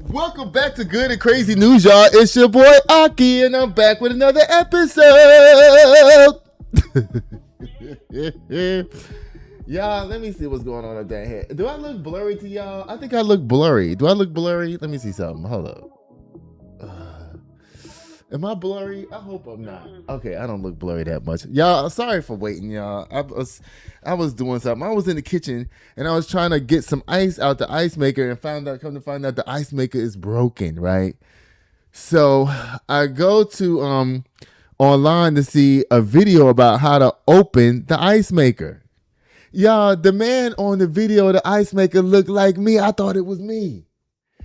Welcome back to Good and Crazy News, y'all. It's your boy Aki, and I'm back with another episode. Y'all, let me see what's going on up there here. Do I look blurry to y'all? I think I look blurry. Do I look blurry? Let me see something. Hold up. Am I blurry? I hope I'm not. Okay, I don't look blurry that much. Y'all, sorry for waiting, y'all. I was doing something. I was in the kitchen and I was trying to get some ice out the ice maker and come to find out the ice maker is broken, right? So I go to online to see a video about how to open the ice maker. Y'all, the man on the video of the ice maker looked like me. I thought it was me.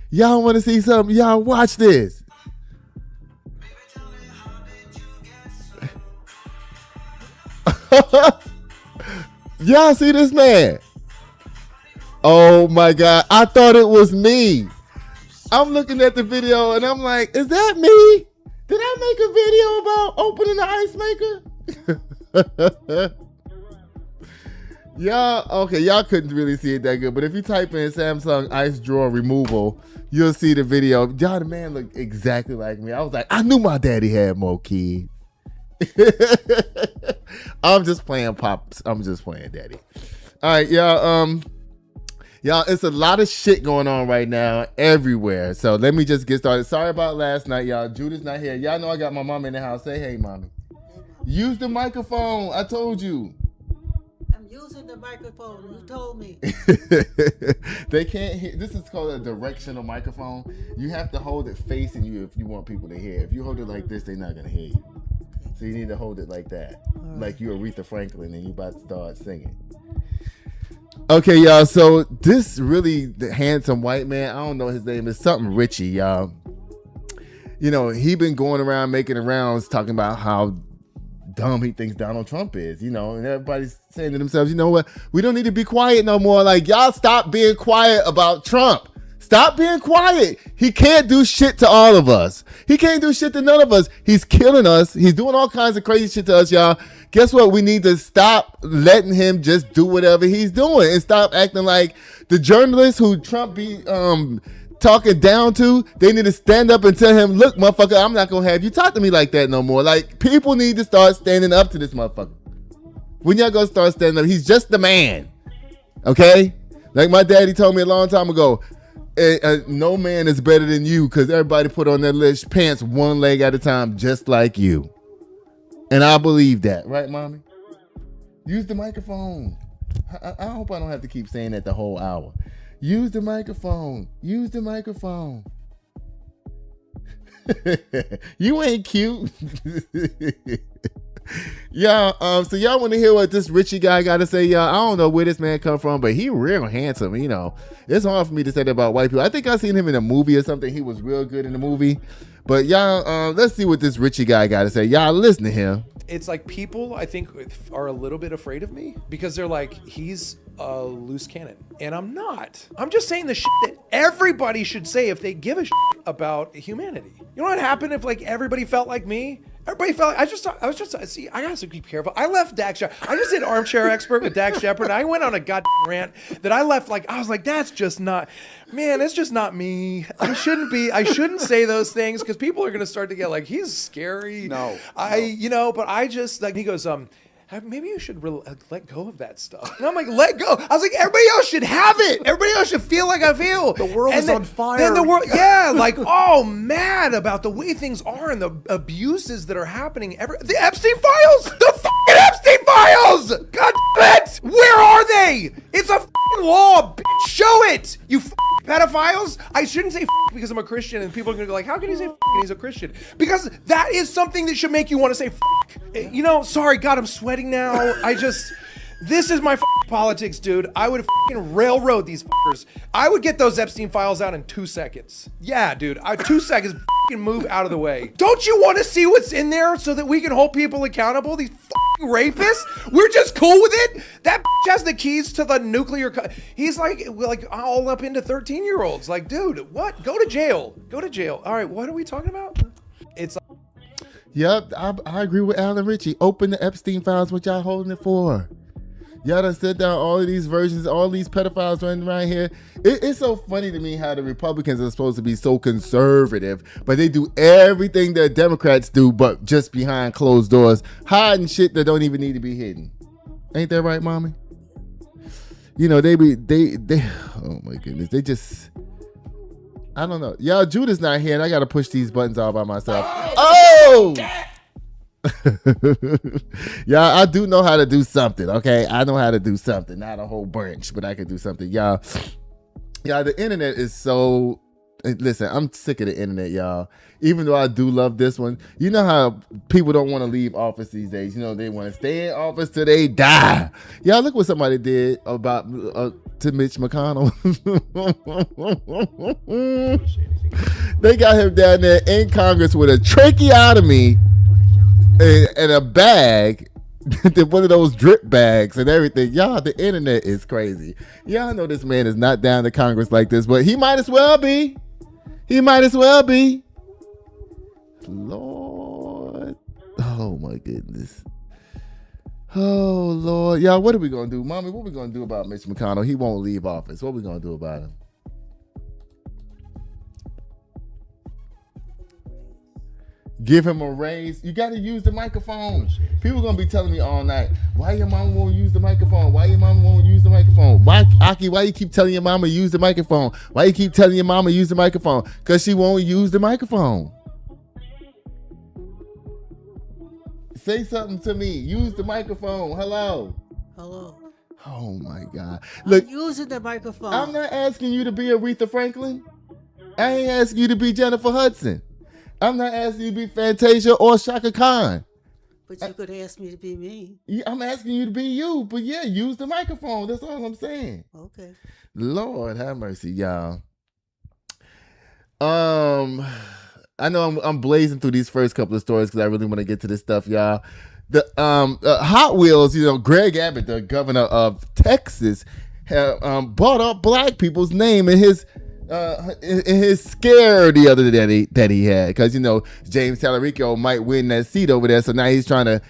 Y'all want to see something? Y'all watch this. Y'all see this man? Oh my God. I thought it was me. I'm looking at the video and I'm like, is that me? Did I make a video about opening the ice maker? Y'all couldn't really see it that good, but if you type in Samsung ice drawer removal, you'll see the video. Y'all, the man looked exactly like me. I was like, I knew my daddy had more kids. I'm just playing pops. I'm just playing daddy. All right, y'all. Y'all, it's a lot of shit going on right now everywhere. So let me just get started. Sorry about last night, y'all. Judith's not here. Y'all know I got my mom in the house. Say hey, mommy. Use the microphone. I told you. I'm using the microphone. You told me. They can't hear. This is called a directional microphone. You have to hold it facing you if you want people to hear. If you hold it like this, they're not gonna hear you. So you need to hold it like that, like you Aretha Franklin and you about to start singing. Okay, y'all. So this really handsome white man, I don't know his name, is something Richie, y'all. You know, he been going around making the rounds talking about how dumb he thinks Donald Trump is, you know, and everybody's saying to themselves, you know what? We don't need to be quiet no more. Like, y'all stop being quiet about Trump. Stop being quiet. He can't do shit to all of us. He can't do shit to none of us. He's killing us. He's doing all kinds of crazy shit to us, y'all. Guess what? We need to stop letting him just do whatever he's doing and stop acting like the journalists who Trump be talking down to. They need to stand up and tell him, look, motherfucker, I'm not going to have you talk to me like that no more. Like, people need to start standing up to this motherfucker. When y'all going to start standing up? He's just the man. Okay? Like my daddy told me a long time ago, no man is better than you because everybody put on their pants one leg at a time just like you. And I believe that. Right, mommy? Use the microphone. I hope I don't have to keep saying that the whole hour. Use the microphone. Use the microphone. You ain't cute. Y'all, so y'all want to hear what this Richie guy got to say, y'all? I don't know where this man come from, but he real handsome, you know. It's hard for me to say that about white people. I think I seen him in a movie or something. He was real good in the movie. But y'all, let's see what this Richie guy got to say. Y'all listen to him. It's like people, I think, are a little bit afraid of me because they're like, he's a loose cannon. And I'm not. I'm just saying the shit that everybody should say if they give a shit about humanity. You know what happened if like everybody felt like me? Everybody felt like I got to be careful. I left Dax Shepard. I just did Armchair Expert with Dax Shepard. I went on a goddamn rant that I left like, I was like, that's just not, man, it's just not me. I shouldn't say those things because people are going to start to get like, he's scary. You know, but I just like, he goes, maybe you should let go of that stuff. And I'm like, let go. I was like, everybody else should have it. Everybody else should feel like I feel. The world is on fire. Then the world, yeah, like, oh, mad about the way things are and the abuses that are happening. The Epstein files, the fucking Epstein files. God damn it. Where are they? It's a fucking law, bitch. Show it. You fucking pedophiles. I shouldn't say because I'm a Christian and people are going to go like, how can he say he's a Christian? Because that is something that should make you want to say you know, sorry, God, I'm sweating now. This is my politics, dude. I would fucking railroad these fuckers. I would get those Epstein files out in 2 seconds. Yeah, dude, 2 seconds, fucking move out of the way. Don't you want to see what's in there so that we can hold people accountable? These fucking rapists? We're just cool with it? That has the keys to the nuclear. He's like all up into 13-year-olds. Like, dude, what? Go to jail. Go to jail. All right, what are we talking about? It's. Yep, I agree with Alan Ritchie. Open the Epstein files. What y'all holding it for? Y'all done set down all of these versions, all these pedophiles running around here. It's so funny to me how the Republicans are supposed to be so conservative, but they do everything that Democrats do, but just behind closed doors, hiding shit that don't even need to be hidden. Ain't that right, mommy? You know, they oh my goodness, they just, I don't know. Y'all, Judah's not here, and I got to push these buttons all by myself. Oh! Y'all, I do know how to do something, okay? I know how to do something. Not a whole bunch, but I can do something. Y'all, the internet is so... Listen, I'm sick of the internet, y'all. Even though I do love this one. You know how people don't want to leave office these days. You know, they want to stay in office till they die. Y'all, look what somebody did about to Mitch McConnell. They got him down there in Congress with a tracheotomy and a bag, one of those drip bags and everything. Y'all, the internet is crazy. Y'all know this man is not down to Congress like this, but he might as well be. He might as well be. Lord. Oh, my goodness. Oh, Lord. Y'all, what are we going to do? Mommy, what are we going to do about Mitch McConnell? He won't leave office. What are we going to do about him? Give him a raise. You got to use the microphone. People going to be telling me all night, why your mama won't use the microphone? Why your mama won't use the microphone? Why, Aki, why you keep telling your mama use the microphone? Why you keep telling your mama use the microphone? Because she won't use the microphone. Say something to me. Use the microphone. Hello. Hello. Oh, my God. Look, I'm using the microphone. I'm not asking you to be Aretha Franklin. I ain't asking you to be Jennifer Hudson. I'm not asking you to be Fantasia or Shaka Khan. But you could ask me to be me. I'm asking you to be you, but yeah, use the microphone. That's all I'm saying. Okay. Lord have mercy, y'all. I know I'm blazing through these first couple of stories because I really want to get to this stuff, y'all. The Hot Wheels, you know, Greg Abbott, the governor of Texas, brought up black people's name in his scare the other day that he had, because you know James Tallarico might win that seat over there, so now he's trying to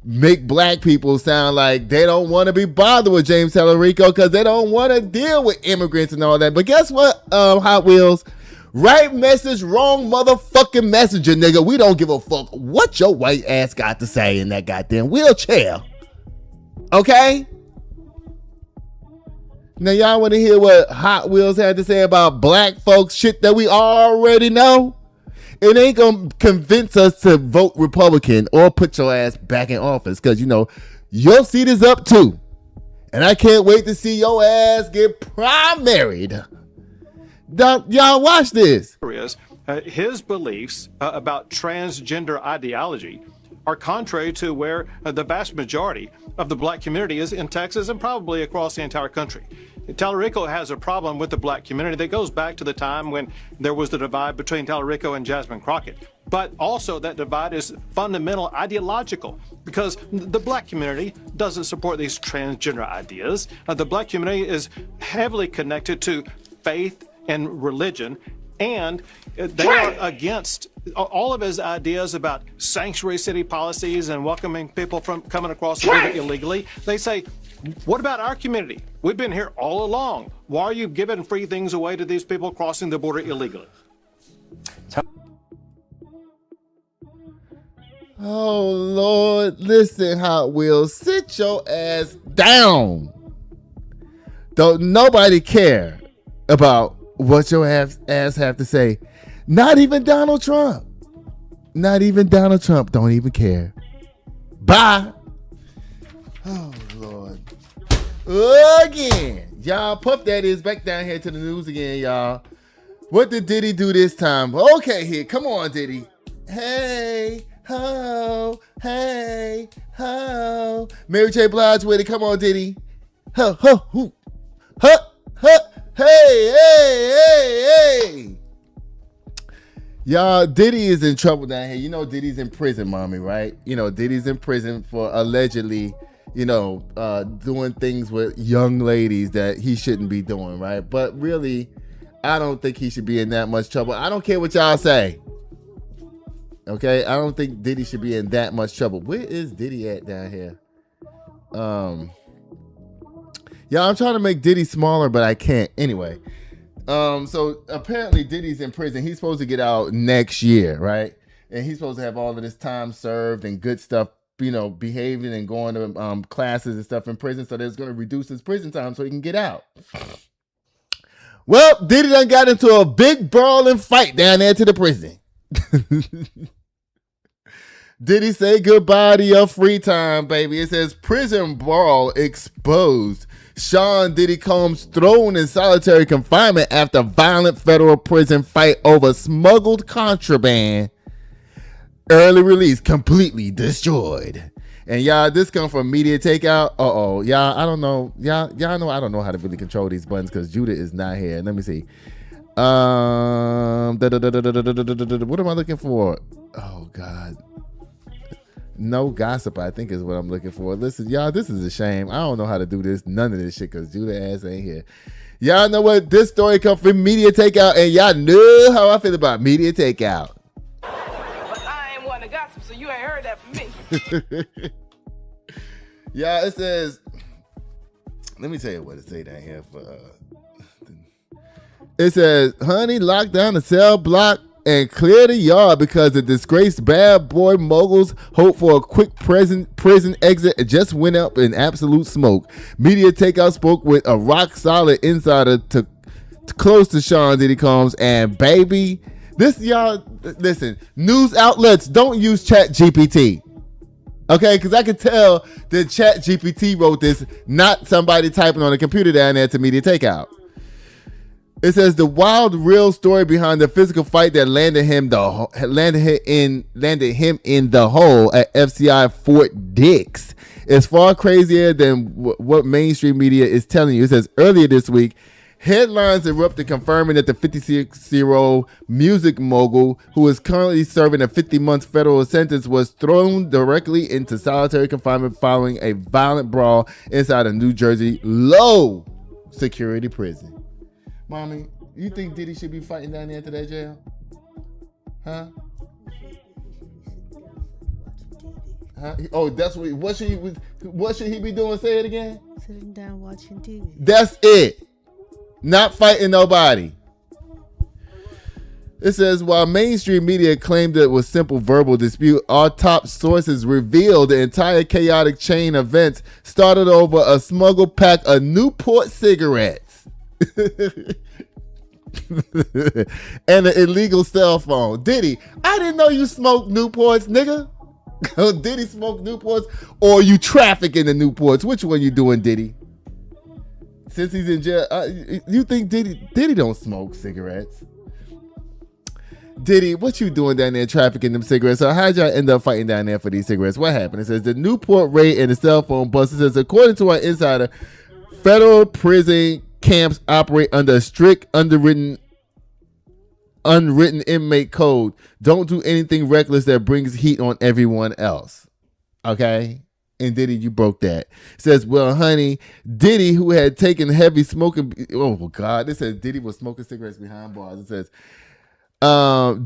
make black people sound like they don't want to be bothered with James Tallarico because they don't want to deal with immigrants and all that. But guess what, Hot Wheels? Right message, wrong motherfucking messenger, nigga. We don't give a fuck what your white ass got to say in that goddamn wheelchair. Okay? Now, y'all want to hear what Hot Wheels had to say about black folks shit that we already know? It ain't going to convince us to vote Republican or put your ass back in office because, you know, your seat is up too. And I can't wait to see your ass get primaried. Y'all watch this. His beliefs about transgender ideology are contrary to where the vast majority of the black community is in Texas and probably across the entire country. Tallarico has a problem with the black community that goes back to the time when there was the divide between Tallarico and Jasmine Crockett. But also that divide is fundamental ideological because the black community doesn't support these transgender ideas. The black community is heavily connected to faith and religion, and they are against all of his ideas about sanctuary city policies and welcoming people from coming across the border illegally. They say, what about our community? We've been here all along. Why are you giving free things away to these people crossing the border illegally? Oh, Lord. Listen, Hot Wheels. Sit your ass down. Don't nobody care about what your ass have to say. Not even Donald Trump. Not even Donald Trump don't even care. Bye. Oh, Lord. Again. Y'all, Puff Daddy is back down here to the news again, y'all. What did Diddy do this time? Okay, here. Come on, Diddy. Hey, ho, hey, ho. Mary J. Blige with it. Come on, Diddy. Ho, ho, ho. Huh, huh. Hey, hey, hey, hey. Y'all, Diddy is in trouble down here. You know Diddy's in prison, mommy, right? You know, Diddy's in prison for allegedly, you know, doing things with young ladies that he shouldn't be doing, right? But really, I don't think he should be in that much trouble. I don't care what y'all say. Okay? I don't think Diddy should be in that much trouble. Where is Diddy at down here? Yeah, I'm trying to make Diddy smaller, but I can't. Anyway, so apparently Diddy's in prison. He's supposed to get out next year, right? And he's supposed to have all of this time served and good stuff, behaving and going to classes and stuff in prison. So that's going to reduce his prison time so he can get out. Well, Diddy done got into a big brawling fight down there to the prison. Diddy say goodbye to your free time, baby. It says prison brawl exposed. Sean Diddy Combs thrown in solitary confinement after violent federal prison fight over smuggled contraband. Early release completely destroyed. And y'all, this come from media takeout. Y'all, I don't know. Y'all know I don't know how to really control these buttons because Judah is not here. Let me see. What am I looking for? Oh God. No gossip, I think is what I'm looking for. Listen, y'all, this is a shame. I don't know how to do this. None of this shit because Judah ass ain't here. Y'all know what? This story comes from media takeout, and y'all know how I feel about media takeout. But I ain't one to gossip, so you ain't heard that from me. Yeah, it says, let me tell you what it say down here for it says, honey, lock down the cell block and clear the yard because the disgraced bad boy moguls hope for a quick prison exit just went up in absolute smoke. Media takeout spoke with a rock solid insider to close to Sean Diddy Combs, and baby, this y'all listen, news outlets don't use Chat GPT. Okay, because I could tell that Chat GPT wrote this, not somebody typing on a computer down there to media takeout. It says the wild, real story behind the physical fight that landed him in the hole at FCI Fort Dix is far crazier than what mainstream media is telling you. It says earlier this week, headlines erupted confirming that the 56-year-old music mogul, who is currently serving a 50-month federal sentence, was thrown directly into solitary confinement following a violent brawl inside a New Jersey low-security prison. Mommy, you think Diddy should be fighting down there to that jail? Huh? Oh, that's what should he be doing? Say it again. Sitting down watching TV. That's it. Not fighting nobody. It says, while mainstream media claimed it was simple verbal dispute, our top sources revealed the entire chaotic chain of events started over a smuggled pack of Newport cigarettes. And an illegal cell phone. Diddy, I didn't know you smoked Newports, nigga. Diddy smoked Newports, or you trafficking the Newports? Which one you doing, Diddy? Since he's in jail, you think Diddy don't smoke cigarettes? Diddy, what you doing down there trafficking them cigarettes? So how'd y'all end up fighting down there for these cigarettes? What happened? It says the Newport raid and the cell phone bust. It says according to our insider, federal prison camps operate under a strict unwritten inmate code. Don't do anything reckless that brings heat on everyone else. Okay? And Diddy, you broke that. It says, well, honey, Diddy, who had taken heavy smoking... Oh, God. It says Diddy was smoking cigarettes behind bars. It says...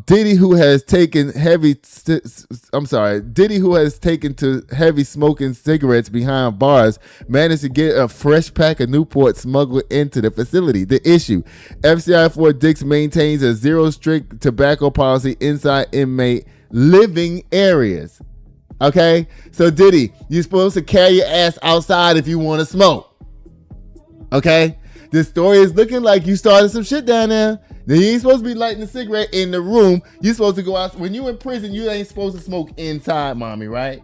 Diddy, who has taken to heavy smoking cigarettes behind bars, managed to get a fresh pack of Newport smuggled into the facility. The issue: FCI Fort Dix maintains a zero strict tobacco policy inside inmate living areas. Okay, so Diddy, you're supposed to carry your ass outside if you want to smoke. Okay, this story is looking like you started some shit down there. Now, you ain't supposed to be lighting a cigarette in the room. You're supposed to go out. When you in prison, you ain't supposed to smoke inside, mommy, right?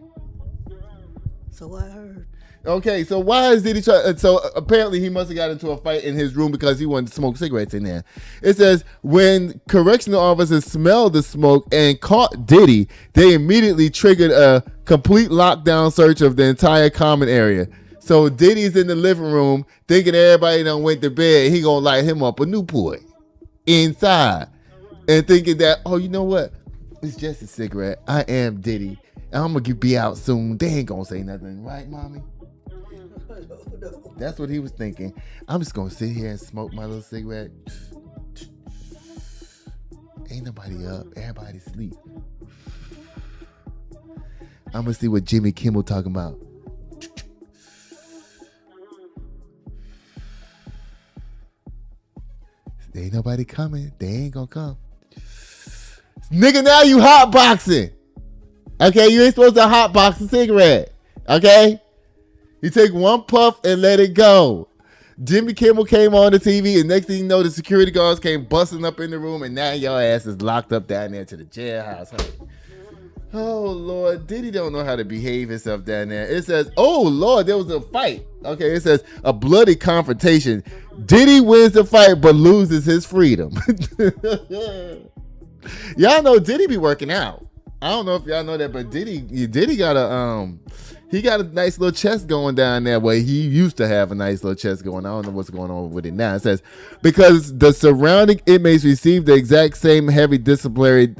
So I heard. Okay, so why is Diddy trying? So apparently he must have got into a fight in his room because he wanted to smoke cigarettes in there. It says when correctional officers smelled the smoke and caught Diddy, they immediately triggered a complete lockdown search of the entire common area. So Diddy's in the living room thinking everybody done went to bed. He gonna light him up a Newport inside and thinking that, oh, you know what? It's just a cigarette. I am Diddy. I'm gonna be out soon. They ain't gonna say nothing, right, mommy? That's what he was thinking. I'm just gonna sit here and smoke my little cigarette. Ain't nobody up. Everybody sleep. I'm gonna see what Jimmy Kimmel talking about. There ain't nobody coming. They ain't gonna come. Nigga, now you hotboxing. Okay, you ain't supposed to hotbox a cigarette. Okay? You take one puff and let it go. Jimmy Kimmel came on the TV, and next thing you know, the security guards came busting up in the room, and now your ass is locked up down there to the jailhouse, honey. Oh, Lord. Diddy don't know how to behave himself down there. It says, oh, Lord, there was a fight. Okay, it says a bloody confrontation. Diddy wins the fight, but loses his freedom. Y'all know Diddy be working out. I don't know if y'all know that, but Diddy got he got a nice little chest going down there. Well, he used to have a nice little chest going. I don't know what's going on with it now. It says, because the surrounding inmates received the exact same heavy disciplinary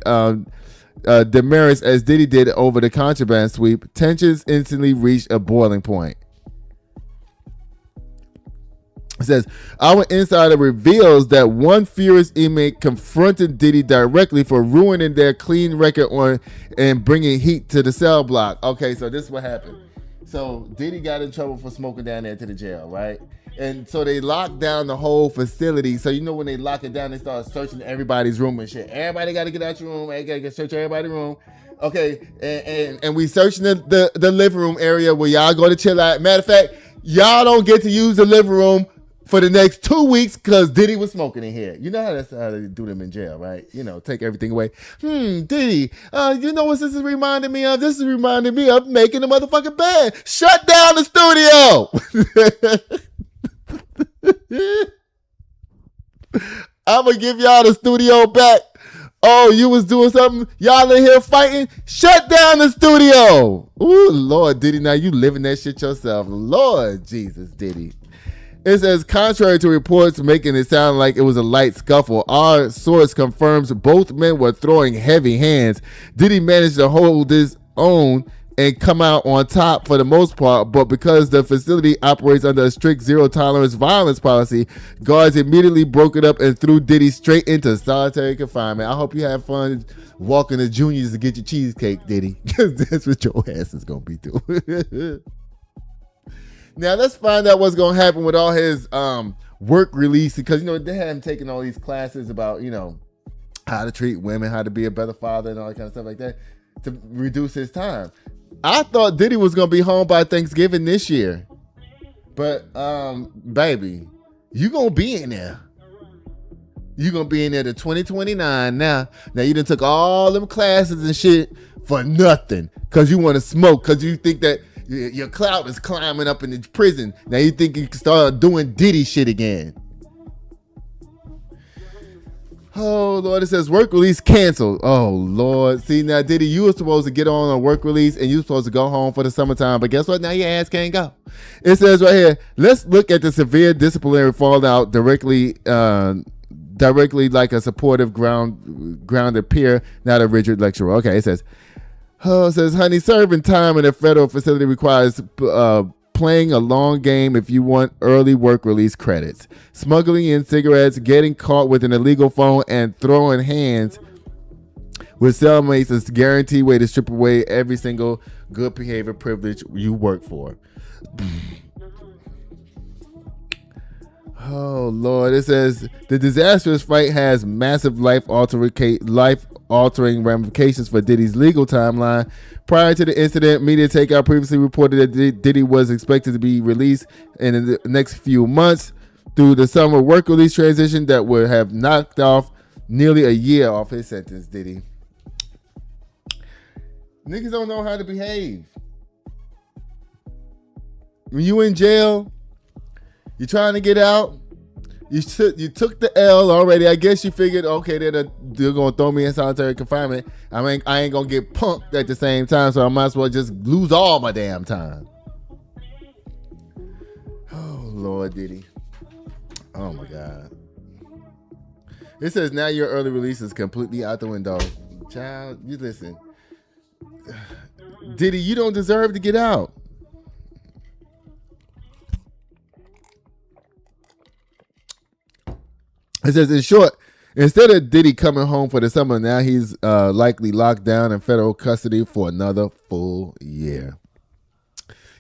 demerits as Diddy did over the contraband sweep, tensions instantly reached a boiling point. It says, our insider reveals that one furious inmate confronted Diddy directly for ruining their clean record and bringing heat to the cell block. Okay, so this is what happened. So Diddy got in trouble for smoking down there to the jail, right? And so they locked down the whole facility. So you know when they lock it down, they start searching everybody's room and shit. Everybody got to get out your room. Everybody got to search everybody's room. Okay, and we searching the living room area where y'all go to chill out. Matter of fact, y'all don't get to use the living room for the next 2 weeks because Diddy was smoking in here. You know how that's how they do them in jail, right? You know, take everything away. Diddy, you know what this is reminding me of? This is reminding me of making the motherfucking bed. Shut down the studio. I'm going to give y'all the studio back. Oh, you was doing something? Y'all in here fighting? Shut down the studio. Ooh, Lord, Diddy, now you living that shit yourself. Lord Jesus, Diddy. It says, contrary to reports making it sound like it was a light scuffle, our source confirms both men were throwing heavy hands. Diddy managed to hold his own and come out on top for the most part, but because the facility operates under a strict zero-tolerance violence policy, guards immediately broke it up and threw Diddy straight into solitary confinement. I hope you have fun walking to Junior's to get your cheesecake, Diddy, because that's what your ass is going to be doing. Now, let's find out what's going to happen with all his work release, because, you know, they had him taking all these classes about, you know, how to treat women, how to be a better father and all that kind of stuff like that to reduce his time. I thought Diddy was going to be home by Thanksgiving this year. But, baby, you going to be in there. You going to be in there to 2029 now. Now, you done took all them classes and shit for nothing because you want to smoke, because you think that your clout is climbing up in the prison. Now you think you can start doing Diddy shit again. Oh, Lord, it says work release canceled. Oh, Lord. See, now, Diddy, you were supposed to get on a work release and you were supposed to go home for the summertime. But guess what? Now your ass can't go. It says right here, let's look at the severe disciplinary fallout directly like a supportive grounded peer, not a rigid lecturer. Okay, it says, honey, serving time in a federal facility requires playing a long game if you want early work release credits. Smuggling in cigarettes, getting caught with an illegal phone, and throwing hands with cellmates is a guaranteed way to strip away every single good behavior privilege you work for. Oh, Lord. It says the disastrous fight has massive life-altering ramifications for Diddy's legal timeline. Prior to the incident, Media Takeout previously reported that Diddy was expected to be released in the next few months through the summer work release transition that would have knocked off nearly a year off his sentence, Diddy. Niggas don't know how to behave. When you in jail, you're trying to get out. You took the L already. I guess you figured, okay, they're going to throw me in solitary confinement. I mean, I ain't going to get punked at the same time, so I might as well just lose all my damn time. Oh, Lord, Diddy. Oh, my God. It says now your early release is completely out the window. Child, you listen. Diddy, you don't deserve to get out. It says, in short, instead of Diddy coming home for the summer, now he's likely locked down in federal custody for another full year.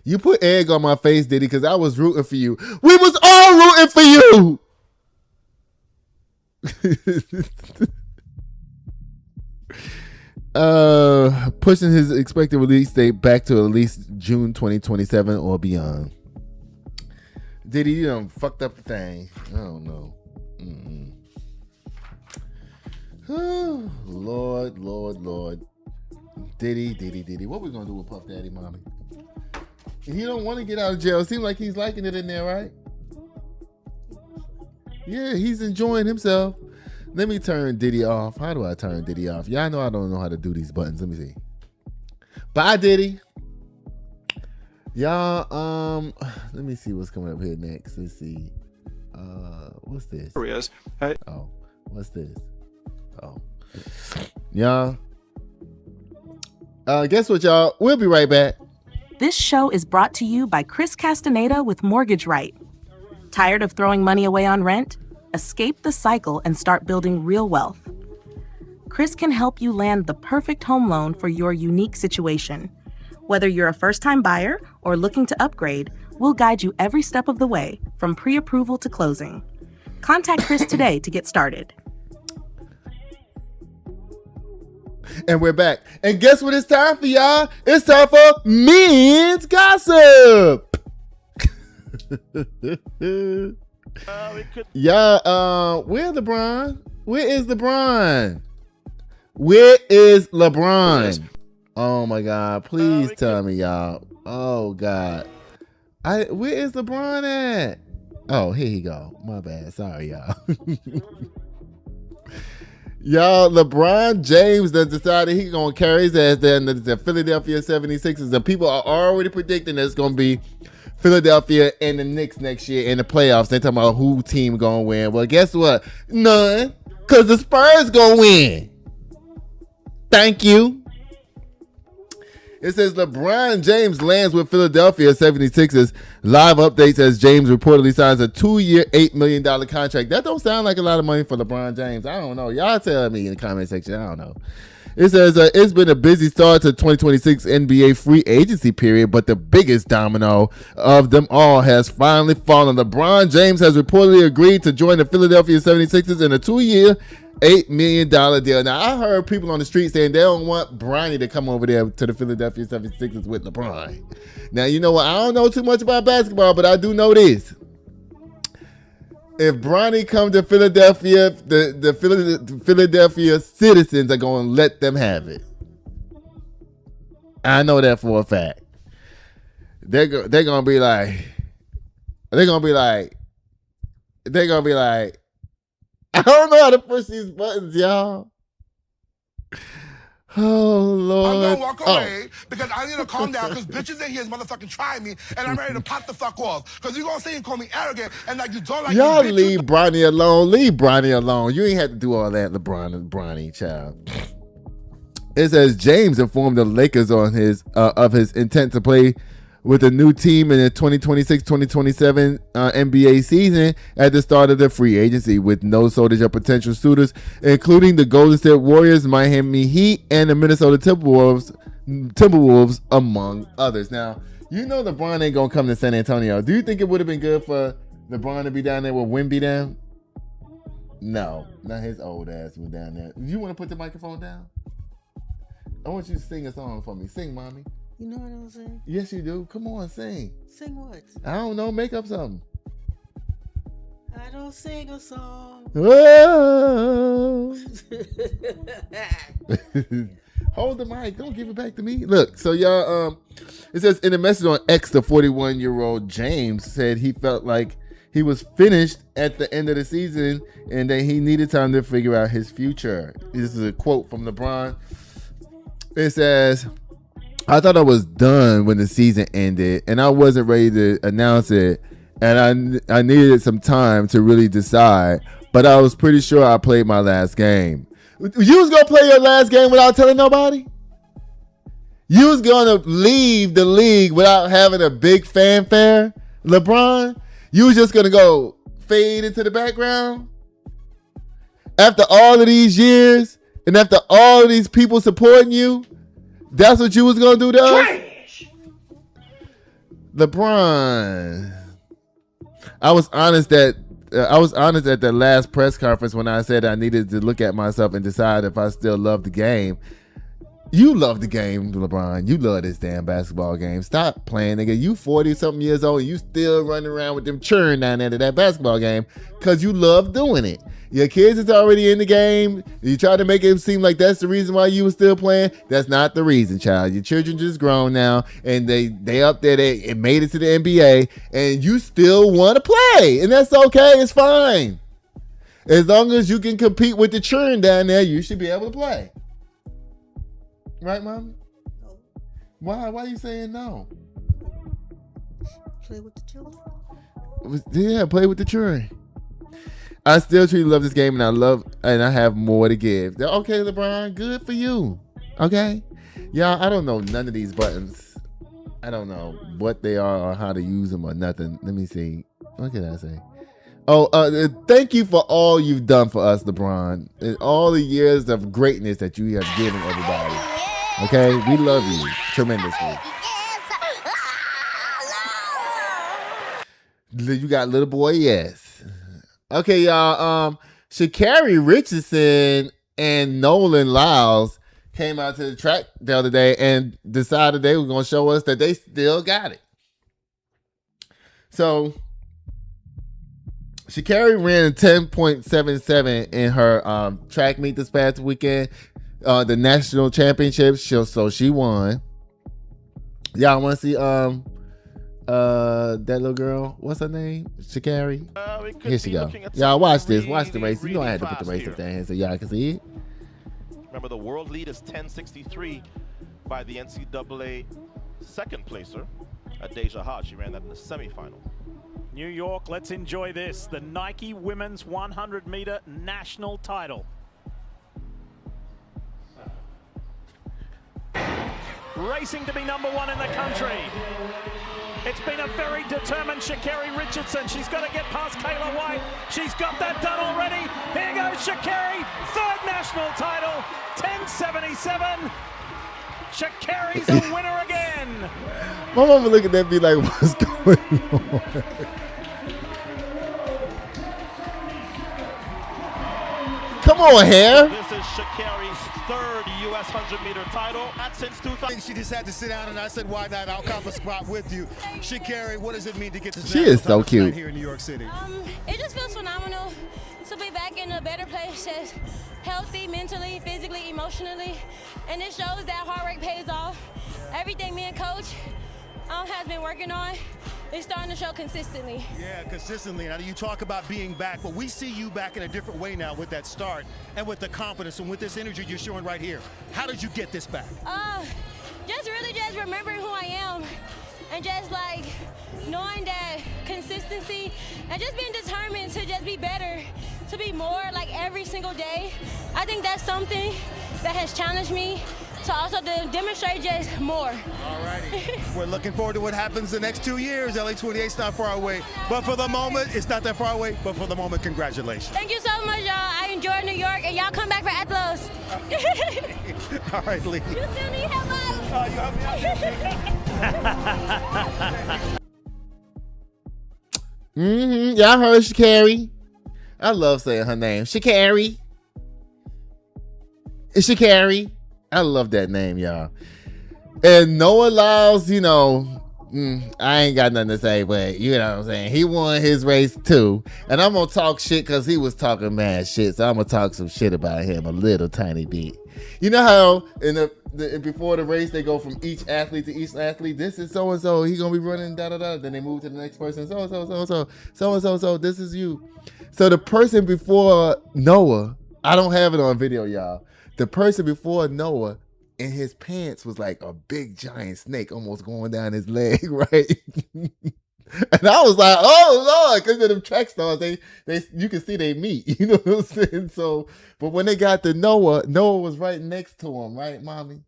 You put egg on my face, Diddy, because I was rooting for you. We was all rooting for you. Pushing his expected release date back to at least June 2027 or beyond. Diddy, you done fucked up the thing. I don't know. Oh, Lord. Diddy. What we gonna do with Puff Daddy, mommy? He don't want to get out of jail. Seems like he's liking it in there, right? Yeah, he's enjoying himself. Let me turn Diddy off. How do I turn Diddy off? Y'all know I don't know how to do these buttons. Let me see. Bye, Diddy. Y'all, let me see what's coming up here next. Let's see. What's this? Oh, what's this? Oh. Y'all. Guess what, y'all? We'll be right back. This show is brought to you by Chris Castaneda with Mortgage Right. Tired of throwing money away on rent? Escape the cycle and start building real wealth. Chris can help you land the perfect home loan for your unique situation. Whether you're a first-time buyer or looking to upgrade, we'll guide you every step of the way, from pre-approval to closing. Contact Chris today to get started. And we're back. And guess what it's time for, y'all? It's time for Men's Gossip. Yeah, where's LeBron? Where is LeBron? Where is LeBron? Oh my God! Please tell me, y'all. Oh God, where is LeBron at? Oh, here he go. My bad. Sorry, y'all. Y'all, LeBron James has decided he's gonna carry his ass down to the Philadelphia 76ers, and people are already predicting that it's gonna be Philadelphia and the Knicks next year in the playoffs. They talking about who team gonna win. Well, guess what? None, cause the Spurs gonna win. Thank you. It says LeBron James lands with Philadelphia 76ers. Live updates as James reportedly signs a 2-year, $8 million contract. That don't sound like a lot of money for LeBron James. I don't know. Y'all tell me in the comment section. I don't know. It says it's been a busy start to 2026 NBA free agency period, but the biggest domino of them all has finally fallen. LeBron James has reportedly agreed to join the Philadelphia 76ers in a 2-year, $8 million deal. Now, I heard people on the street saying they don't want Bronny to come over there to the Philadelphia 76ers with LeBron. Now, you know what? I don't know too much about basketball, but I do know this. If Bronny comes to Philadelphia, the Philadelphia citizens are going to let them have it. I know that for a fact. They're going to be like, I don't know how to push these buttons, y'all. Oh, Lord. I'm gonna walk away because I need to calm down because bitches in here is motherfucking trying me and I'm ready to pop the fuck off. Because you're gonna say and call me arrogant and like you don't like y'all me. Leave Bronny alone. Leave Bronny alone. You ain't have to do all that, Bronny, child. It says James informed the Lakers on of his intent to play with a new team in the 2026-2027 NBA season at the start of the free agency, with no shortage of potential suitors, including the Golden State Warriors, Miami Heat, and the Minnesota Timberwolves, among others. Now, you know LeBron ain't going to come to San Antonio. Do you think it would have been good for LeBron to be down there with Wemby down? No, not his old ass was down there. You want to put the microphone down? I want you to sing a song for me. Sing, mommy. You know what I'm saying? Yes, you do. Come on, sing. Sing what? I don't know. Make up something. I don't sing a song. Whoa. Hold the mic. Don't give it back to me. Look, so y'all, it says in a message on X, the 41-year-old James said he felt like he was finished at the end of the season and that he needed time to figure out his future. This is a quote from LeBron. It says, I thought I was done when the season ended, and I wasn't ready to announce it, and I needed some time to really decide, but I was pretty sure I played my last game. You was going to play your last game without telling nobody? You was going to leave the league without having a big fanfare, LeBron? You was just going to go fade into the background? After all of these years, and after all of these people supporting you, that's what you was gonna do to us? LeBron, I was honest that I was honest at the last press conference when I said I needed to look at myself and decide if I still love the game. You love the game, LeBron. You love this damn basketball game. Stop playing, nigga. You 40-something years old and you still running around with them churn down there to that basketball game because you love doing it. Your kids is already in the game. You try to make it seem like that's the reason why you were still playing. That's not the reason, child. Your children just grown now, and they up there. They made it to the NBA, and you still want to play, and that's okay. It's fine. As long as you can compete with the churn down there, you should be able to play. Right, Mom? No. Why? Why are you saying no? Play with the children. Yeah, play with the children. I still truly love this game, and I have more to give. Okay, LeBron, good for you. Okay? Y'all, I don't know none of these buttons. I don't know what they are or how to use them or nothing. Let me see. What can I say? Oh, thank you for all you've done for us, LeBron, and all the years of greatness that you have given everybody. Okay? We love you tremendously. You got little boy, yes. Okay, y'all. Sha'Carri Richardson and Nolan Lyles came out to the track the other day and decided they were going to show us that they still got it. So, Sha'Carri ran 10.77 in her track meet this past weekend, the national championships. So she won. Y'all want to see that little girl? What's her name? Sha'Carri. Here she go. Y'all watch this. Watch the race. You know I had to put the race up there so y'all can see it. Remember, the world lead is 10:63 by the NCAA second placer, Deja Hodge. She ran that in the semifinal. New York, let's enjoy this. The Nike Women's 100-meter national title. Racing to be number one in the country. It's been a very determined Sha'Carri Richardson. She's got to get past Kayla White. She's got that done already. Here goes Sha'Carri, third national title, 10:77. Sha'Carri's a winner again. My mama look at that and be like, what's going on? Come on, Hair. This is Sha'Carri's third U.S. 100-meter title. Not since 2000. She just had to sit down, and I said, why not? I'll cop a spot with you. Sha'Carri, what does it mean to get this? She is so cute. Here in New York City. It just feels phenomenal to be back in a better place, just healthy mentally, physically, emotionally, and it shows that hard work pays off. Everything me and Coach has been working on is starting to show consistently. Yeah, consistently. Now, you talk about being back, but we see you back in a different way now with that start and with the confidence and with this energy you're showing right here. How did you get this back? Just really just remembering who I am and just like knowing that consistency and just being determined to just be better, to be more like every single day. I think that's something that has challenged me to also demonstrate just more. All righty. We're looking forward to what happens the next 2 years. LA 28's not far away. But for the moment, it's not that far away. But for the moment, congratulations. Thank you so much, y'all. I enjoyed New York, and y'all come back for Atlos. All right, Lee. You still need help out? You help me out. Y'all heard Sha'Carri. I love saying her name. Sha'Carri. It's Sha'Carri. I love that name, y'all. And Noah Lyles, you know, I ain't got nothing to say, but you know what I'm saying? He won his race too. And I'm going to talk shit because he was talking mad shit. So I'm going to talk some shit about him a little tiny bit. You know how in before the race, they go from each athlete to each athlete. This is so-and-so. He going to be running da-da-da. Then they move to the next person. So-and-so. This is you. So the person before Noah, I don't have it on video, y'all. The person before Noah in his pants was like a big giant snake almost going down his leg, right? And I was like, oh Lord, because of them track stars, they you can see they meet. You know what I'm saying? So, but when they got to Noah was right next to him, right, mommy?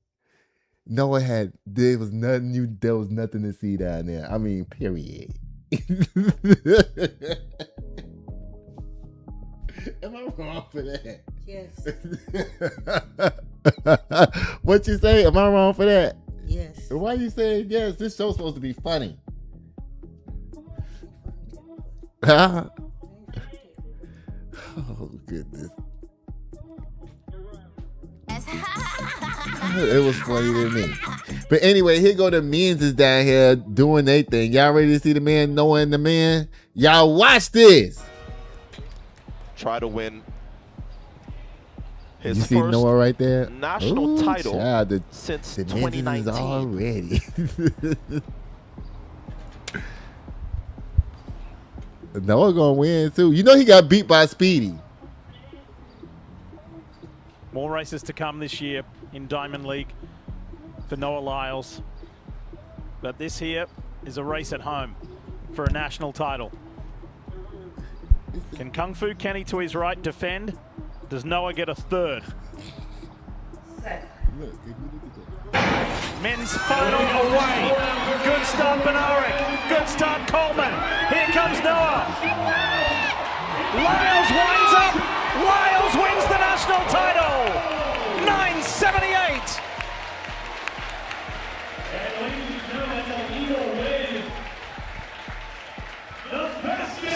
Noah there was nothing to see down there. I mean, period. Am I wrong for that? Yes. What you say? Am I wrong for that? Yes. Why you saying yes? This show's supposed to be funny. Oh, goodness. It was funny to me. But anyway, here go the men's is down here doing their thing. Y'all ready to see the man knowing the man? Y'all watch this. Try to win his You see first Noah right there? national title child, since the 2019. Already. Noah gonna win too. You know he got beat by Speedy. More races to come this year in Diamond League for Noah Lyles. But this here is a race at home for a national title. Can Kung Fu Kenny to his right defend? Does Noah get a third? Men's final away. Good start, Benaric. Good start, Coleman. Here comes Noah. Lyles winds up. Lyles wins the national title. 9:78.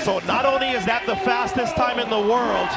So not only is that the fastest time in the world,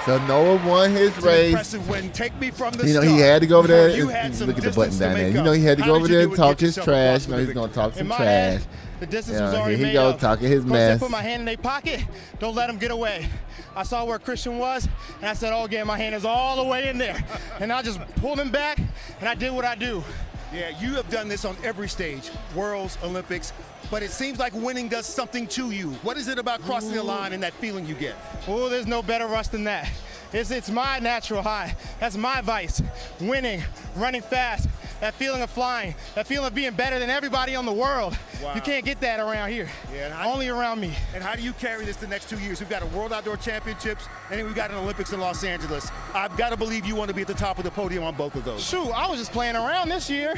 so Noah won his race. Impressive win. Take me from the You know, start. he had to go over there. You had some Look at the button distance down to there. make You know, up. he had to How go did over you there do and it? talk Get his yourself trash. across You know, the he's going to talk some In my trash. head, the distance was already Here he made go, up. talking his Once I mess. put my hand in their pocket, don't let them get away. I saw where Christian was, and I said, oh, again, my hand is all the way in there. And I just pulled him back, and I did what I do. Yeah, you have done this on every stage, Worlds, Olympics, but it seems like winning does something to you. What is it about crossing the line and that feeling you get? Oh, there's no better rush than that. It's my natural high. That's my vice. Winning, running fast, that feeling of flying, that feeling of being better than everybody in the world. Wow. You can't get that around here. Yeah, Only around me. And how do you carry this the next 2 years? We've got a World Outdoor Championships, and then we've got an Olympics in Los Angeles. I've got to believe you want to be at the top of the podium on both of those. Shoot, I was just playing around this year.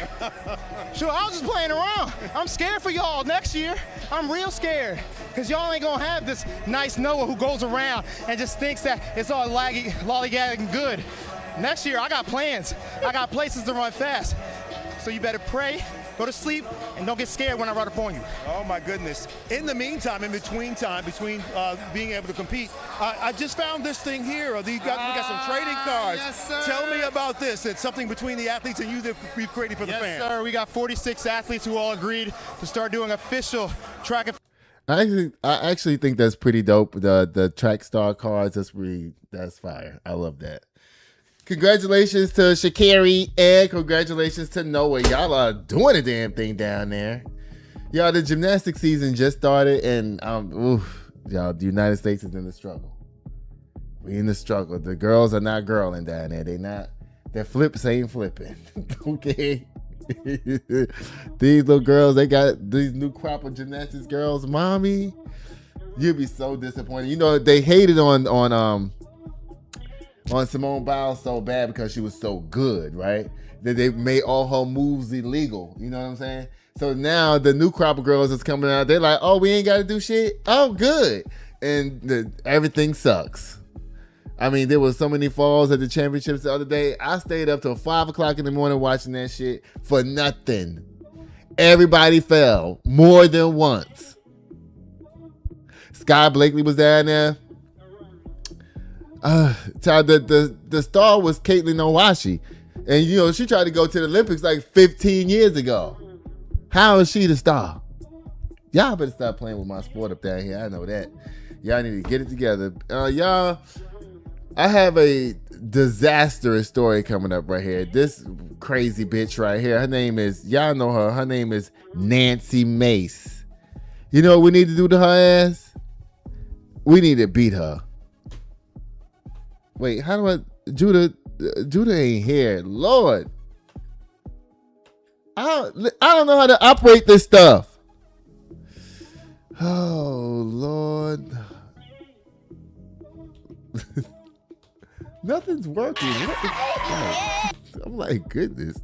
Shoot, I was just playing around. I'm scared for y'all next year. I'm real scared. Because y'all ain't going to have this nice Noah who goes around and just thinks that it's all lollygagging good. Next year, I got plans. I got places to run fast. So you better pray, go to sleep, and don't get scared when I run up on you. Oh, my goodness. In the meantime, in between being able to compete, I just found this thing here. We got some trading cards. Yes, sir. Tell me about this. It's something between the athletes and you that we've created for the fans. Yes, sir. We got 46 athletes who all agreed to start doing official track and I actually think that's pretty dope. The track star cards, that's fire. I love that. Congratulations to Sha'Carri and congratulations to Noah. Y'all are doing a damn thing down there. Y'all, the gymnastics season just started, and y'all, the United States is in the struggle. We in the struggle. The girls are not girling down there. Their flips ain't flipping. Okay. These little girls, they got these new crop of gymnastics girls. Mommy, you'll be so disappointed. You know, they hated on Simone Biles so bad because she was so good, right? That they made all her moves illegal. You know what I'm saying? So now the new crop of girls that's coming out, they're like, oh, we ain't got to do shit? Oh, good. And everything sucks. I mean, there was so many falls at the championships the other day. I stayed up till 5 o'clock in the morning watching that shit for nothing. Everybody fell more than once. Sky Blakely was down there. The star was Caitlin Owashi. And, you know, she tried to go to the Olympics like 15 years ago. How is she the star? Y'all better stop playing with my sport up down here. I know that. Y'all need to get it together. Y'all, I have a disastrous story coming up right here. This crazy bitch right here, her name is, y'all know her. Her name is Nancy Mace. You know what we need to do to her ass? We need to beat her. Wait, how do I... Judah ain't here. Lord. I don't know how to operate this stuff. Oh, Lord. Nothing's working. I'm like, goodness.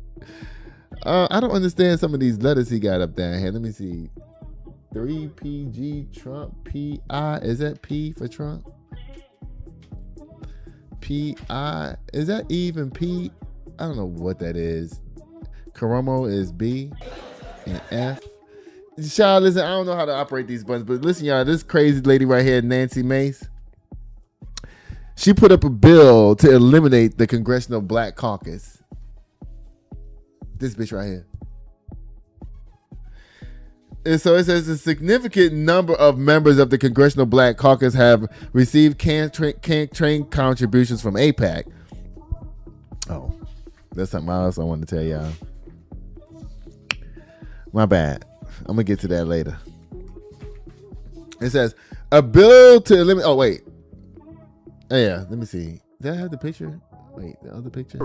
I don't understand some of these letters he got up down here. Let me see. 3PG Trump PI. Is that P for Trump? PI. Is that even P? I don't know what that is. Karomo is B and F. Child, listen, I don't know how to operate these buttons, but listen, y'all, this crazy lady right here, Nancy Mace, she put up a bill to eliminate the Congressional Black Caucus. This bitch right here. And so it says a significant number of members of the Congressional Black Caucus have received campaign contributions from AIPAC. Oh, that's something else I wanted to tell y'all. My bad. I'm going to get to that later. It says a bill to eliminate. Oh, wait. Oh, yeah, let me see. Did I have the picture? Wait, the other picture?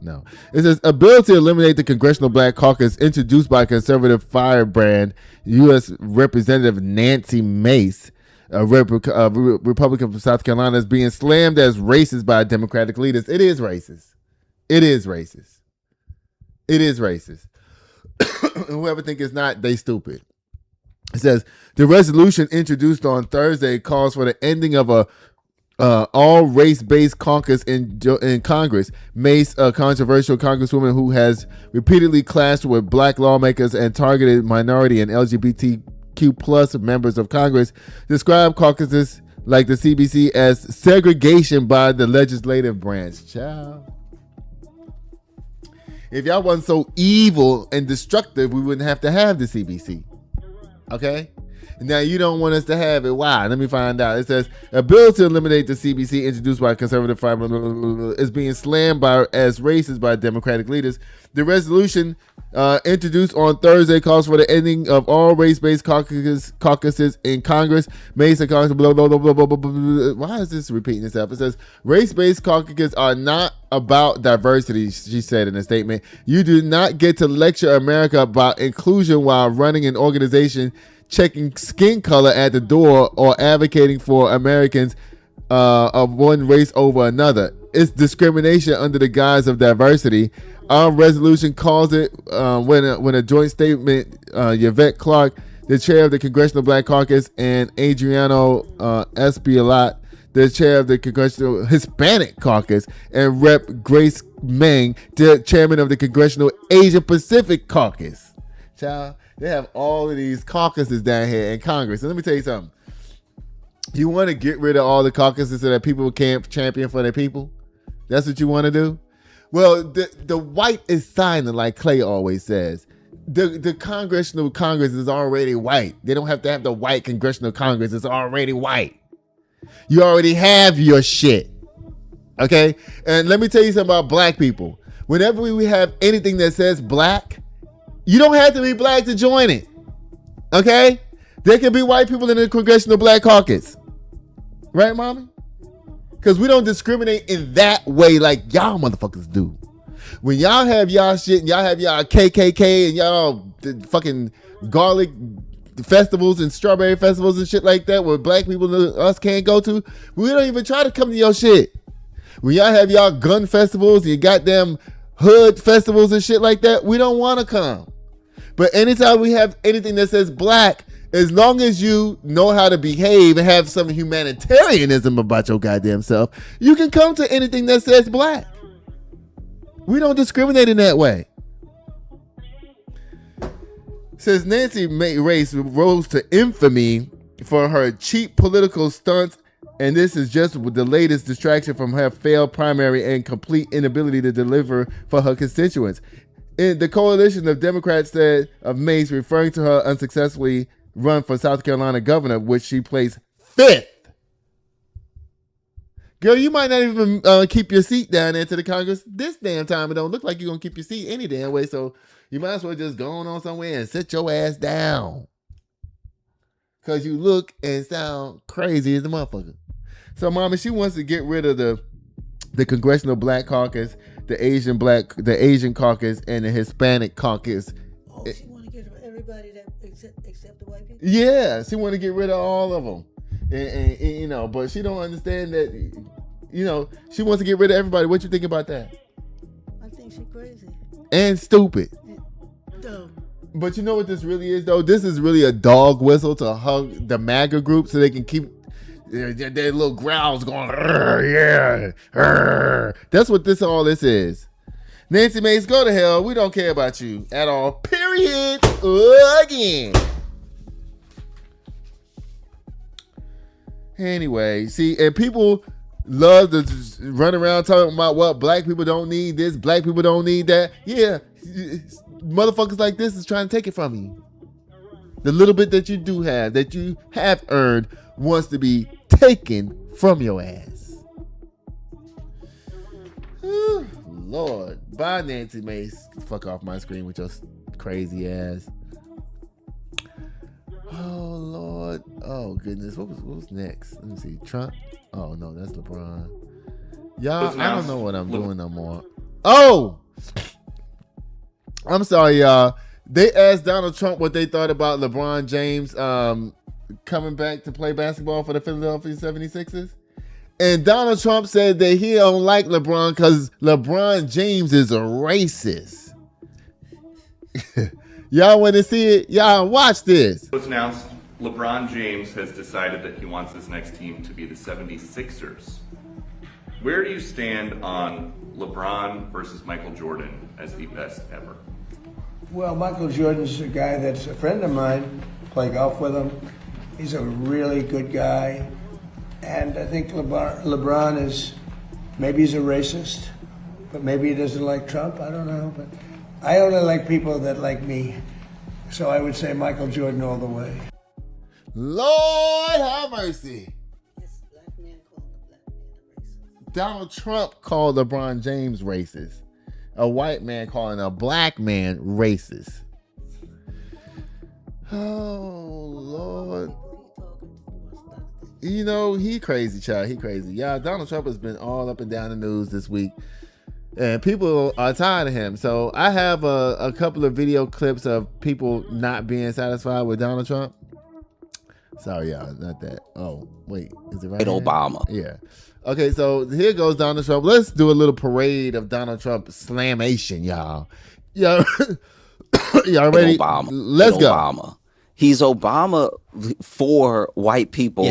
No. It says a bill to eliminate the Congressional Black Caucus introduced by conservative firebrand U.S. Representative Nancy Mace, a Republican from South Carolina, is being slammed as racist by Democratic leaders. It is racist. It is racist. It is racist. Whoever think it's not, they stupid. It says the resolution introduced on Thursday calls for the ending of a all race-based caucus in Congress. Mace, a controversial congresswoman who has repeatedly clashed with black lawmakers and targeted minority and LGBTQ plus members of Congress, described caucuses like the CBC as segregation by the legislative branch. Child. If y'all wasn't so evil and destructive, we wouldn't have to have the CBC. Okay? Now, you don't want us to have it. Why? Let me find out. It says, a bill to eliminate the CBC introduced by conservative is being slammed as racist by Democratic leaders. The resolution introduced on Thursday calls for the ending of all race-based caucuses in Congress. Why is this repeating itself? It says, race-based caucuses are not about diversity, she said in a statement. You do not get to lecture America about inclusion while running an organization checking skin color at the door or advocating for Americans of one race over another. It's discrimination under the guise of diversity. Our resolution calls it, when a joint statement, Yvette Clark, the chair of the Congressional Black Caucus, and Adriano Espilat, the chair of the Congressional Hispanic Caucus, and Rep. Grace Meng, the chairman of the Congressional Asia Pacific Caucus. Child, they have all of these caucuses down here in Congress. And let me tell you something. You want to get rid of all the caucuses so that people can't champion for their people? That's what you want to do? Well, the white is silent, like Clay always says. The Congressional Congress is already white. They don't have to have the white Congressional Congress. It's already white. You already have your shit. Okay? And let me tell you something about black people. Whenever we have anything that says black, you don't have to be black to join it. Okay? There can be white people in the Congressional Black Caucus. Right, mommy? Because we don't discriminate in that way like y'all motherfuckers do. When y'all have y'all shit and y'all have y'all KKK and y'all fucking garlic festivals and strawberry festivals and shit like that where black people us can't go to, we don't even try to come to your shit. When y'all have y'all gun festivals and your goddamn hood festivals and shit like that, we don't want to come. But anytime we have anything that says black, as long as you know how to behave and have some humanitarianism about your goddamn self, you can come to anything that says black. We don't discriminate in that way. Says Nancy Mace rose to infamy for her cheap political stunts, and this is just the latest distraction from her failed primary and complete inability to deliver for her constituents. The coalition of Democrats said of Mace, referring to her unsuccessfully run for South Carolina governor, which she placed 5th. Girl, you might not even keep your seat down there to the Congress this damn time. It don't look like you're going to keep your seat any damn way, so you might as well just go on somewhere and sit your ass down. Because you look and sound crazy as a motherfucker. So, Mama, she wants to get rid of the Congressional Black Caucus, the Asian Caucus, and the Hispanic Caucus. Oh, she want to get rid of everybody that except the white people? Yeah, she want to get rid of all of them. And you know, but she don't understand that, you know, she wants to get rid of everybody. What you think about that? I think she's crazy. And stupid. Dumb. But you know what this really is, though? This is really a dog whistle to hug the MAGA group so they can keep their little growls going, yeah. That's what all this is. Nancy Mace, go to hell. We don't care about you at all. Period. again. Anyway, see, and people love to just run around talking about what black people don't need this, black people don't need that. Yeah, motherfuckers like this is trying to take it from you. The little bit that you do have, that you have earned, wants to be taken from your ass. Ooh, Lord. Bye, Nancy Mace. Fuck off my screen with your crazy ass. Oh, Lord. Oh, goodness. What was next? Let me see. Trump? Oh, no, that's LeBron. Y'all, I don't know what I'm doing no more. Oh! I'm sorry, y'all. They asked Donald Trump what they thought about LeBron James coming back to play basketball for the Philadelphia 76ers. And Donald Trump said that he don't like LeBron because LeBron James is a racist. Y'all want to see it? Y'all watch this. It was announced LeBron James has decided that he wants his next team to be the 76ers. Where do you stand on LeBron versus Michael Jordan as the best ever? Well, Michael Jordan's a guy that's a friend of mine. Play golf with him. He's a really good guy. And I think LeBron is, maybe he's a racist, but maybe he doesn't like Trump. I don't know. But I only like people that like me. So I would say Michael Jordan all the way. Lord have mercy. Donald Trump called LeBron James racist. A white man calling a black man racist. Oh, Lord. You know, he crazy, child. He crazy. Yeah, Donald Trump has been all up and down the news this week. And people are tired of him. So I have a couple of video clips of people not being satisfied with Donald Trump. Sorry, y'all. Not that. Oh, wait. Is it right? Obama. Yeah. Okay, so here goes Donald Trump. Let's do a little parade of Donald Trump slamation, y'all. Y'all ready? Obama. Let's go. Obama. He's Obama for white people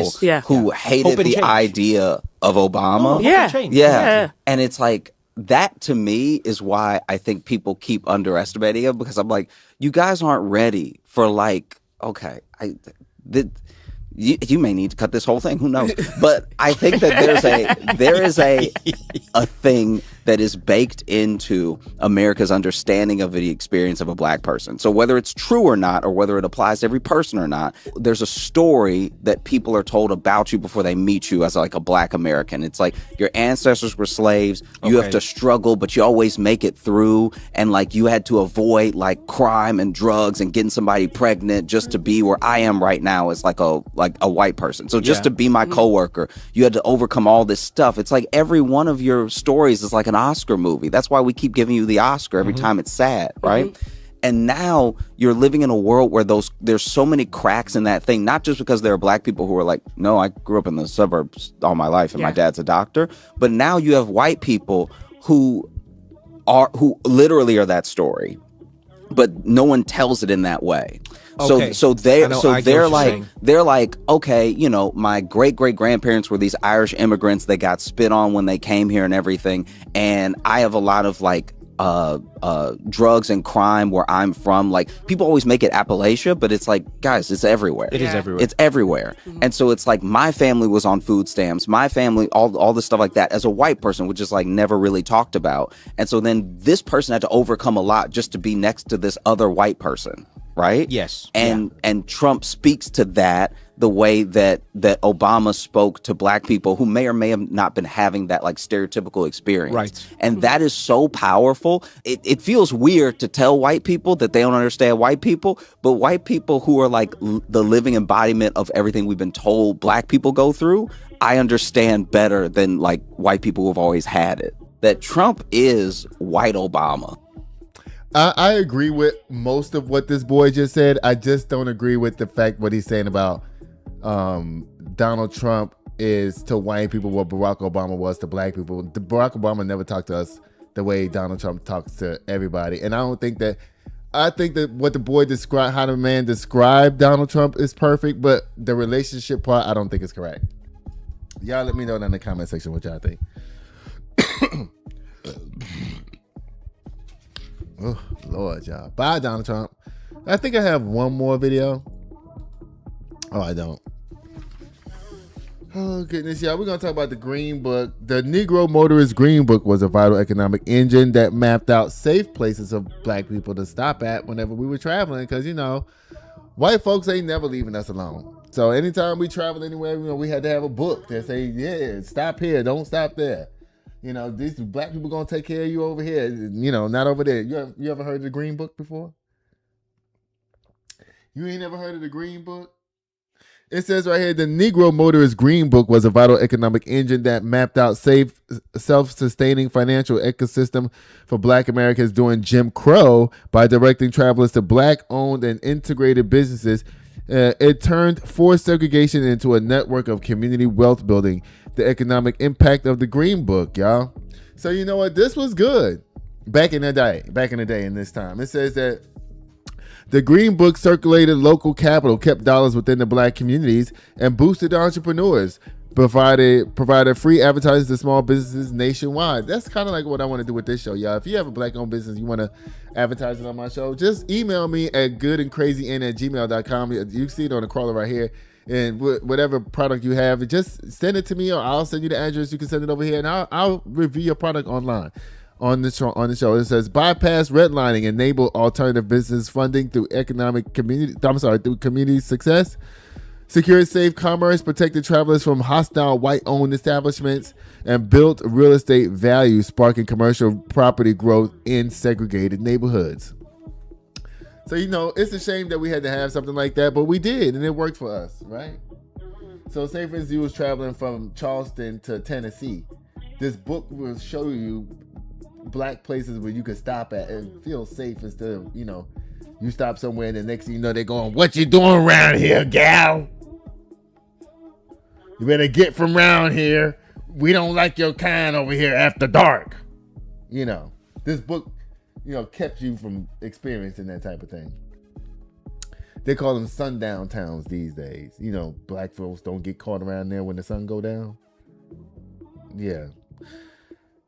who hated the idea of Obama. Yeah. And it's like, that to me is why I think people keep underestimating him, because I'm like, you guys aren't ready for like, okay, you may need to cut this whole thing. Who knows? But I think that there is a thing that is baked into America's understanding of the experience of a black person. So whether it's true or not, or whether it applies to every person or not, there's a story that people are told about you before they meet you as like a black American. It's like your ancestors were slaves. You have to struggle, but you always make it through. And like you had to avoid like crime and drugs and getting somebody pregnant just to be where I am right now as like a white person. So just to be my coworker, you had to overcome all this stuff. It's like every one of your stories is like an Oscar movie. That's why we keep giving you the Oscar every time it's sad, right? And now you're living in a world where there's so many cracks in that thing, not just because there are black people who are like, no, I grew up in the suburbs all my life and my dad's a doctor, but now you have white people who literally are that story, but no one tells it in that way. So they're like, okay, you know, my great grandparents were these Irish immigrants that got spit on when they came here and everything, and I have a lot of like drugs and crime where I'm from. Like people always make it Appalachia, but it's like, guys, it's everywhere. It is everywhere. It's everywhere. And so it's like my family was on food stamps. My family, all this stuff like that as a white person, which is like never really talked about. And so then this person had to overcome a lot just to be next to this other white person. Right? Yes. And Trump speaks to that the way that Obama spoke to black people who may or may have not been having that like stereotypical experience. Right. And that is so powerful. It feels weird to tell white people that they don't understand white people, but white people who are like the living embodiment of everything we've been told black people go through, I understand better than like white people who have always had it. That Trump is white Obama. I agree with most of what this boy just said. I just don't agree with the fact what he's saying about Donald Trump is to white people what Barack Obama was to black people. Barack Obama never talked to us the way Donald Trump talks to everybody. And I think that what the boy described, how the man described Donald Trump is perfect, but the relationship part, I don't think is correct. Y'all let me know in the comment section what y'all think. Oh, Lord, y'all. Bye, Donald Trump. I think I have one more video. Oh, I don't. Oh, goodness, y'all. We're going to talk about the Green Book. The Negro Motorist Green Book was a vital economic engine that mapped out safe places for black people to stop at whenever we were traveling. Because, you know, white folks ain't never leaving us alone. So anytime we travel anywhere, you know, we had to have a book that say, yeah, stop here, don't stop there. You know, these black people going to take care of you over here. You know, not over there. You ever heard of the Green Book before? You ain't never heard of the Green Book? It says right here, the Negro Motorist Green Book was a vital economic engine that mapped out safe, self-sustaining financial ecosystem for black Americans during Jim Crow by directing travelers to black-owned and integrated businesses. It turned forced segregation into a network of community wealth building. The economic impact of the Green Book, y'all. So you know what? This was good back in the day in this time. It says that the Green Book circulated local capital, kept dollars within the black communities, and boosted entrepreneurs, provided free advertising to small businesses nationwide. That's kind of like what I want to do with this show, y'all. If you have a black-owned business, you want to advertise it on my show, just email me at goodandcrazyn@gmail.com. You see it on the crawler right here. And whatever product you have, just send it to me, or I'll send you the address. You can send it over here, and I'll review your product online. On the show, it says bypass redlining, enable alternative business funding through community success, secured safe commerce, protected travelers from hostile white-owned establishments, and built real estate value, sparking commercial property growth in segregated neighborhoods. So, you know, it's a shame that we had to have something like that, but we did, and it worked for us, right? So, say for instance, you was traveling from Charleston to Tennessee. This book will show you black places where you could stop at and feel safe instead of, you know, you stop somewhere and the next thing you know, they're going, "What you doing around here, gal? You better get from around here. We don't like your kind over here after dark." You know, this book, you know, kept you from experiencing that type of thing. They call them sundown towns these days. You know, black folks don't get caught around there when the sun go down. Yeah.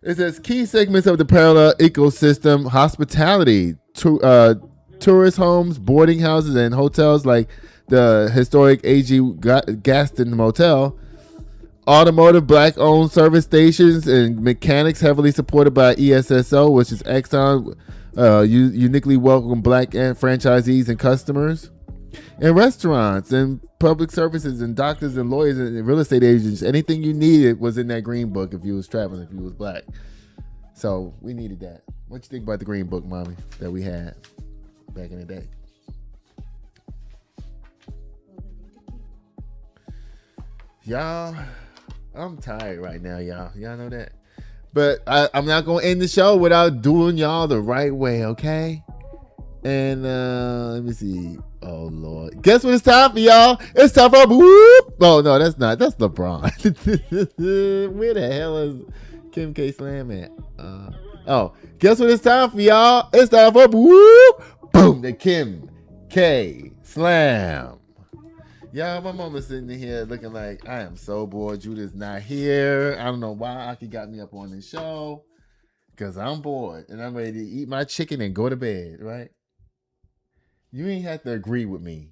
It says key segments of the parallel ecosystem: hospitality, tourist homes, boarding houses, and hotels like the historic A.G. Gaston Motel, automotive black-owned service stations and mechanics heavily supported by ESSO, which is Exxon, uniquely welcome black and franchisees and customers, and restaurants and public services and doctors and lawyers and real estate agents. Anything you needed was in that Green Book if you was traveling, if you was black. So we needed that. What you think about the Green Book, mommy, that we had back in the day? Y'all, I'm tired right now, y'all. Y'all know that. But I'm not going to end the show without doing y'all the right way, okay? And let me see. Oh, Lord. Guess what it's time for, y'all? It's time for whoop. Oh, no, that's not. That's LeBron. Where the hell is Kim K. Slam at? Guess what it's time for, y'all? It's time for whoop. Boom. The Kim K. Slam. Y'all, my mama's sitting here looking like, I am so bored. Judah's not here. I don't know why Aki got me up on this show. Because I'm bored. And I'm ready to eat my chicken and go to bed, right? You ain't have to agree with me.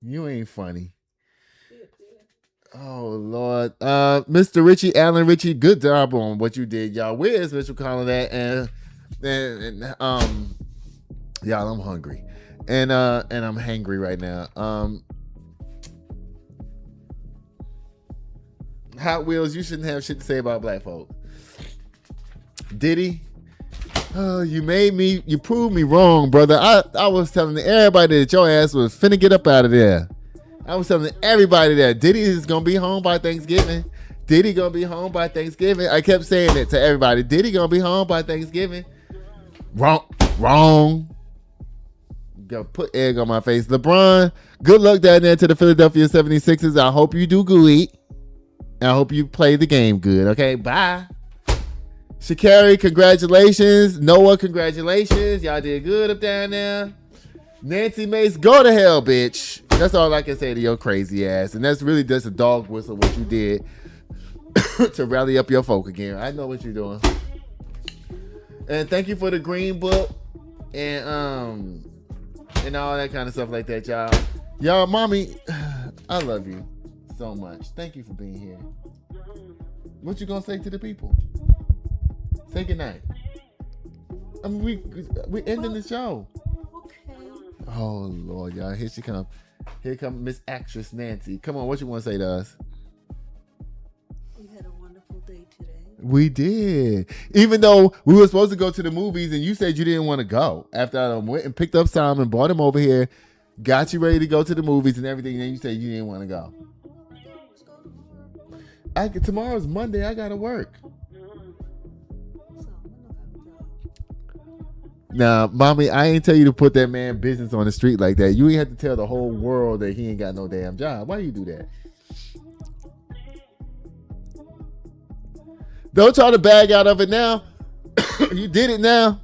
You ain't funny. Oh, Lord. Mr. Richie, Allen Richie, good job on what you did, y'all. Where is Mitchell calling that? And y'all, I'm hungry. And I'm hangry right now. Hot Wheels, you shouldn't have shit to say about black folk. Diddy, you proved me wrong, brother. I was telling everybody that your ass was finna get up out of there. I was telling everybody that Diddy is gonna be home by Thanksgiving. Diddy gonna be home by Thanksgiving. I kept saying it to everybody. Diddy gonna be home by Thanksgiving. Wrong. Go put egg on my face. LeBron, good luck down there to the Philadelphia 76ers. I hope you do good. I hope you play the game good. Okay, bye. Sha'Carri, congratulations. Noah, congratulations. Y'all did good up down there. Nancy Mace, go to hell, bitch. That's all I can say to your crazy ass. And that's really just a dog whistle what you did to rally up your folk again. I know what you're doing. And thank you for the green book and all that kind of stuff like that, y'all. Y'all, mommy, I love you so much. Thank you for being here. What you gonna say to the people? Say goodnight. I mean, we ending the show. Okay. Oh Lord, y'all, here she come. Here come Miss Actress Nancy. Come on, what you want to say to us? We had a wonderful day today. We did. Even though we were supposed to go to the movies and you said you didn't want to go. After I went and picked up Simon, brought him over here, got you ready to go to the movies and everything, and then you said you didn't want to go. Tomorrow's Monday. I got to work. Now, mommy, I ain't tell you to put that man business on the street like that. You ain't have to tell the whole world that he ain't got no damn job. Why you do that? Don't try to bag out of it now. You did it now.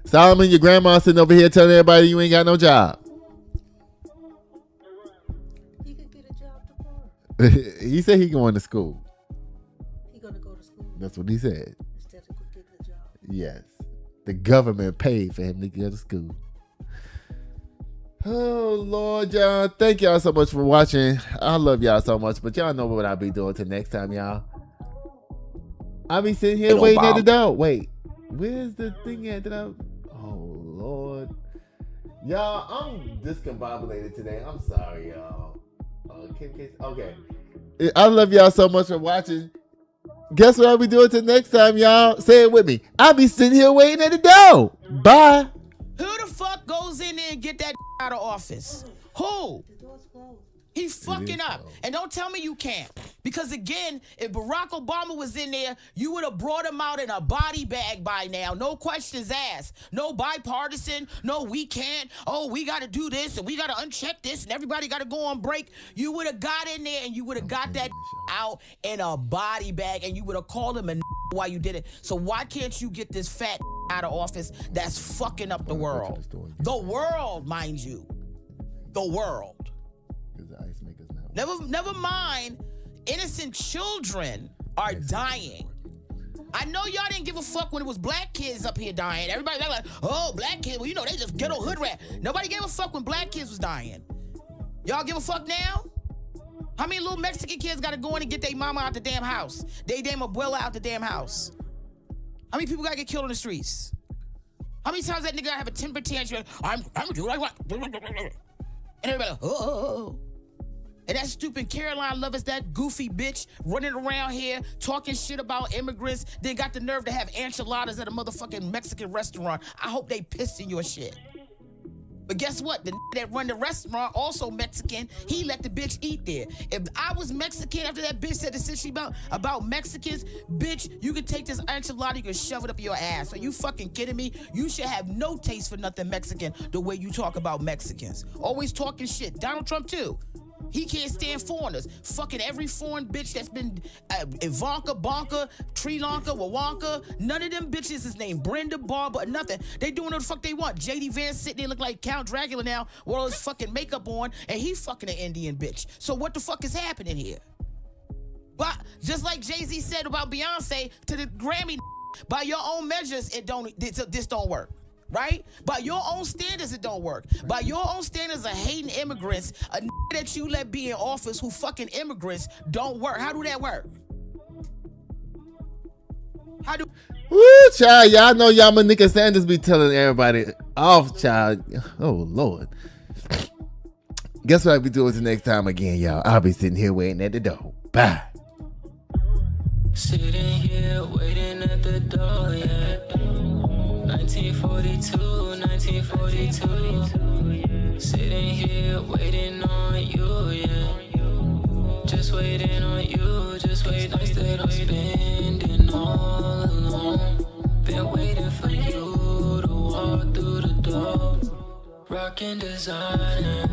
Solomon, your grandma sitting over here telling everybody you ain't got no job. He could get a job tomorrow. He said he going to school. He gonna go to school. That's what he said. Instead of getting a job. Yes. The government paid for him to go to school. Oh, Lord, y'all. Thank y'all so much for watching. I love y'all so much, but y'all know what I'll be doing till next time, y'all. I'll be sitting here waiting at the door. Wait, where's the thing at that oh, Lord. Y'all, I'm discombobulated today. I'm sorry, y'all. Okay. I love y'all so much for watching. Guess what I'll be doing till next time, y'all? Say it with me. I'll be sitting here waiting at the door. Bye. Who the fuck goes in there and get that out of office? Who? He's fucking up. And don't tell me you can't. Because again, if Barack Obama was in there, you would have brought him out in a body bag by now. No questions asked. No bipartisan. No, we can't. Oh, we got to do this and we got to uncheck this and everybody got to go on break. You would have got in there and you would have got that out in a body bag and you would have called him a while you did it. So why can't you get this fat out of office that's fucking up the world? The world, mind you. The world. Never mind, innocent children are dying. I know y'all didn't give a fuck when it was black kids up here dying. Everybody like, oh, black kids, well, you know, they just ghetto hood rat. Nobody gave a fuck when black kids was dying. Y'all give a fuck now? How many little Mexican kids got to go in and get their mama out the damn house? They damn abuela out the damn house? How many people got to get killed in the streets? How many times that nigga have a temper tantrum? I'm gonna do what I want. And everybody like, oh. And that stupid Caroline Lovers, that goofy bitch running around here talking shit about immigrants, then got the nerve to have enchiladas at a motherfucking Mexican restaurant. I hope they pissed in your shit. But guess what? The that run the restaurant, also Mexican, he let the bitch eat there. If I was Mexican after that bitch said the shit about Mexicans, bitch, you can take this enchilada, you can shove it up your ass. Are you fucking kidding me? You should have no taste for nothing Mexican the way you talk about Mexicans. Always talking shit. Donald Trump too. He can't stand foreigners. Fucking every foreign bitch that's been Ivanka, Bonka, Sri Lanka, Wawanka. None of them bitches is named Brenda, Barbara, nothing. They doing what the fuck they want. J.D. Vance sitting there look like Count Dracula now with all his fucking makeup on, and he fucking an Indian bitch. So what the fuck is happening here? But just like Jay-Z said about Beyonce to the Grammy, by your own measures, this don't work. Right? By your own standards, it don't work. By your own standards of hating immigrants, a that you let be in office who fucking immigrants don't work. How do that work? How do... Woo, child. Y'all know y'all Monica Sanders be telling everybody off, child. Oh, Lord. Guess what I'll be doing the next time again, y'all? I'll be sitting here waiting at the door. Bye. Sitting here waiting at the door, yeah. 1942, sitting here waiting on you, yeah. Just waiting on you, just waiting that I'm spending all alone. Been waiting for you to walk through the door, rocking designer.